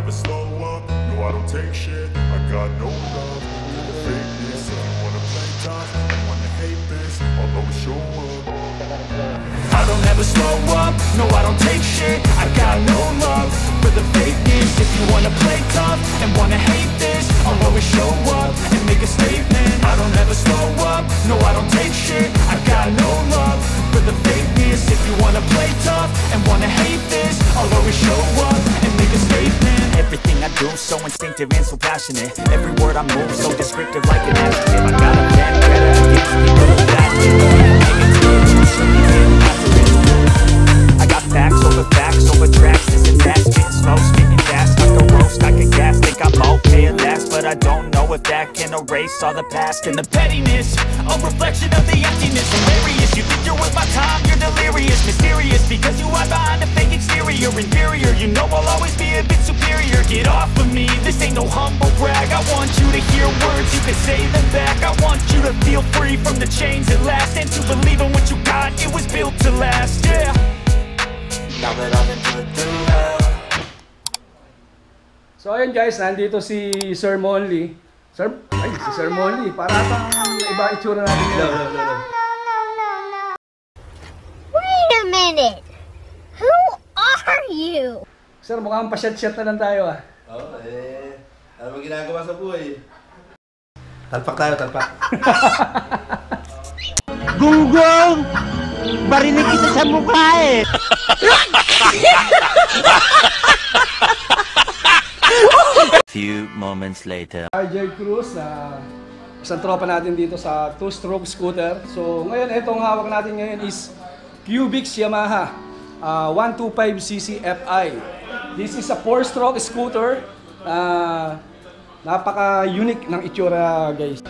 never slow up, no I don't take shit. I got no love for the fakeness. If you wanna play tough and wanna hate this, I'll always show up. I don't ever slow up, no I don't take shit. I got no love for the fakeness. If you wanna play tough and wanna hate this, I'll always show up and make a statement. I don't ever slow up, no I don't take shit. I got no love for the fakeness. If you wanna play tough and wanna hate this, I'll always show up and make a statement. Everything I do so instinctive and so passionate. Every word I move so descriptive like an adjective. I got a vendetta against people who fashion. I got facts over tracks. This and that, spitting slow, spitting fast. I can roast, I can gas, think I'm okay at last, but I don't know if that can erase all the past and the pettiness. A reflection of the emptiness, hilarious. You think you're worth my time, you're delirious, mysterious, because you hide behind a fake exterior. Inferior, you know I'll always be a bit superior. Get off of me, this ain't no humble brag. I want you to hear words, you can say them back. I want you to feel free from the chains that last, and to believe in what you got, it was built to last, yeah. Now that I've been put through hell. So ayun guys, nandito si Sir Monly. Si Sir Monly, para bang iba itsura natin ngayon. Wait a minute! Who are you? Sir, mukhang pa-shot-shot na lang tayo ah. Oo, ano ba ginagawa sa buhay? Talpak tayo, talpak. Gunggong! Barinig kita sa mukha eh! Few moments later. RJ Cruz na isang tropa natin dito sa two-stroke scooter. So ngayon, itong hawak natin ngayon is Cubics Yamaha 125cc Fi. This is a 4-stroke scooter. Napaka-unique ng itsura guys.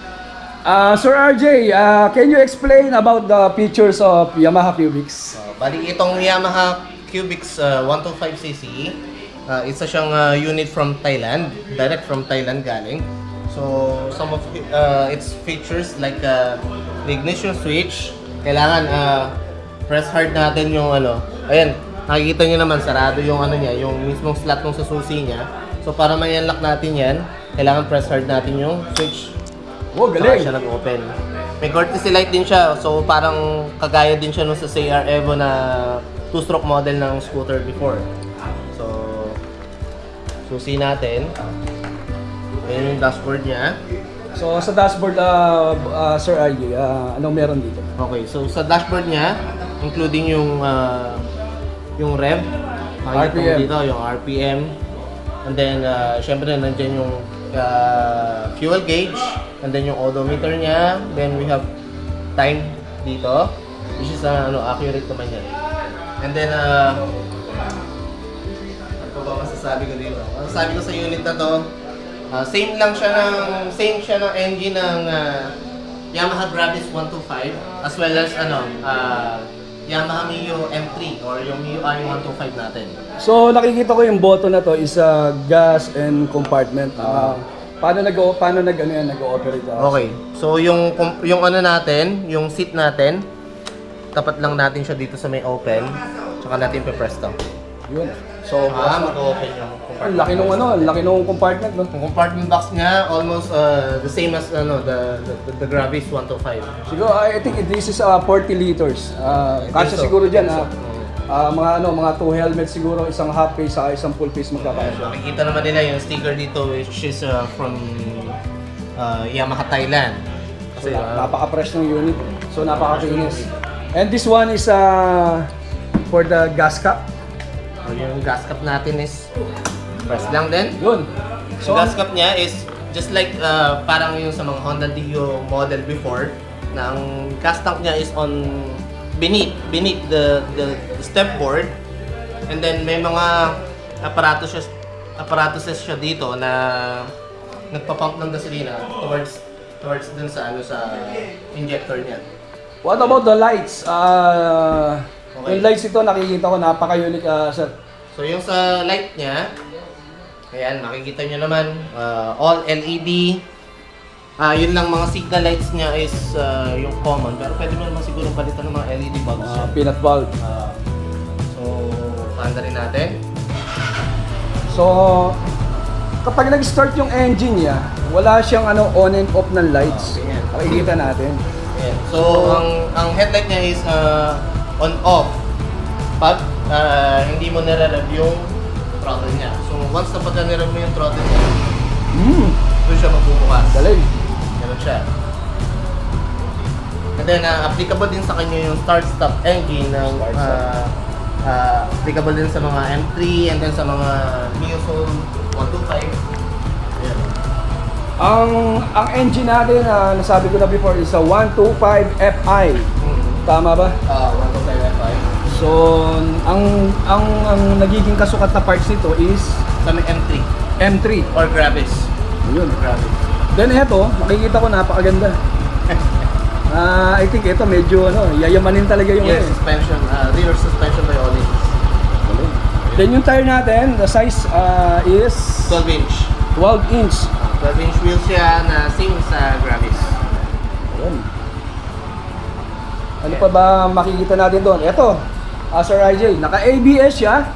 Sir RJ, can you explain about the features of Yamaha Cubics? Bali itong Yamaha Cubics 125cc, isa siyang unit from Thailand, direct from Thailand galing. So some of its features like the ignition switch, kailangan press hard natin yung ano. Ayan, nakikita niyo naman sarado yung ano niya, yung mismong slot ng sa susi niya. So para ma-unlock natin 'yan, kailangan press hard natin yung switch. Oh, galing! Siya nag-open. May courtesy light din siya, so parang kagaya din siya nung sa CR Evo na 2-stroke model ng scooter before. So, susi natin. Ayan yung dashboard niya. So sa dashboard, Sir RJ, anong meron dito? Okay, so sa dashboard niya, including yung rev, RPM. dito yung RPM, and then syempre nandiyan yung fuel gauge, and then yung odometer niya, then we have time dito, which is accurate naman yan. And then ano ba masasabi ko dito? Masasabi ko sa unit na to, same siya ng engine ng Yamaha Gravis 125 as well as Yamaha Mio M3 or yung Mio i125 natin. So nakikita ko yung button na to is gas and compartment. Paano nag-ooperate? Okay. So yung ano natin, yung seat natin, tapat lang natin siya dito sa may open. Tsaka natin pe-press to. Yun. So mag-open yung ang laki nung laki nung compartment, no? Yung compartment box niya almost the same as the Gravis 125. Siguro I think this is 40 liters. Kasi siguro diyan mga 2 helmets siguro, isang half face sa isang full face magkakasya. Makikita naman nila yung sticker dito which is from Yamaha Thailand. Kasi napaka-fresh ng unit. So napaka-kinis. And this one is for the gas cap. So, yung gas cap natin is press lang din. Yun. So, yung gas cap niya is just like parang yung sa mga Honda Dio model before, na ang gas tank niya is on beneath the step board, and then may mga apparatuses siya dito na nagpa-pump ng gasolina towards dun sa sa injector niya. What about the lights? Okay. Yung lights ito nakikita ko napaka-unique sir. So yung sa light niya, ayan makikita niyo naman all LED. Yun lang mga signal lights niya is yung common, pero pwede mo naman siguro palitan ng mga LED bulbs. Peanut bulb. So paanda rin natin. So kapag nag-start yung engine niya, wala siyang ano, on and off ng lights. Ayan. Makikita natin. Ayan. So, ang headlight niya is on-off. Pag hindi mo nire-rev yung throttle niya. So, once na pagka nire-rev mo yung throttle niya, doon siya magbubukas. Galing. Ganun siya. And then, applicable din sa kanya yung start-stop engine ng applicable din sa mga M3 and then sa mga Mio 125. Ayan. Ang engine natin na nasabi ko na before is a 125 Fi. Tama ba? 125 Fi. So, ang nagiging kasukat na parts nito is Sa may M3 M3. or Gravis. Ayun. Gravis. Then eto, makikita ko napakaganda. I think ito medyo yayamanin talaga yung Yes, suspension, rear suspension by Olympus. Then yung tire natin, the size is 12 inch. 12 inch. 12 inch wheels siya na same sa Gravis. Ayun. Ano pa ba makikita natin doon? Ito, Sir IJ, naka-ABS siya,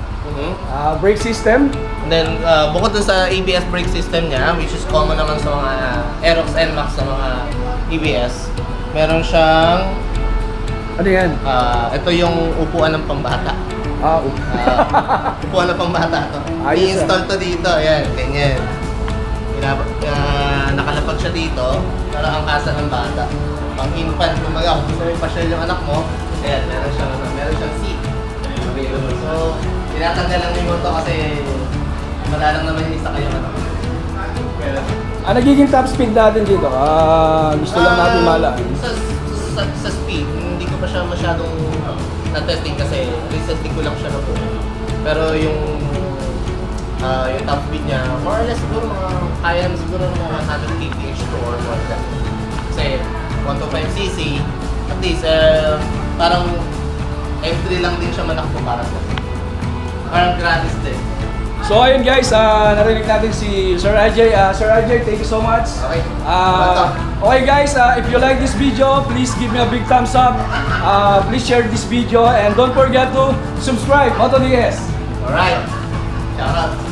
brake system. And then, bukod dun sa ABS brake system niya, which is common naman sa mga Aerox NMAX sa mga ABS, meron siyang, Ano yan? ito yung upuan ng pambata. Upuan ng pambata to. Ayos, I-install to dito, ayan, ganyan. Nakalapag siya dito, para ang kasa ng bata. Pang infant, kumaga, kung gusto mo ipasyal yung anak mo, ayan, meron siyang seat available. So, tinatanggal lang yung to kasi wala lang naman yung isa kayong anak. Ang nagiging top speed natin dito, gusto lang natin malaman. Sa speed, hindi ko pa siya masyadong na-testing kasi recently ko lang siya na po. Pero yung top speed niya, more or less siguro kaya siguro mga 100 kph to or more than. Kasi 125cc, at least parang M3 lang din siya manakbo para sa parang gratis din. So ayun guys, narinig natin si Sir AJ. Sir AJ, thank you so much. Okay. Okay guys, if you like this video, please give me a big thumbs up. Please share this video and don't forget to subscribe. Moto DS. Alright. Shout out.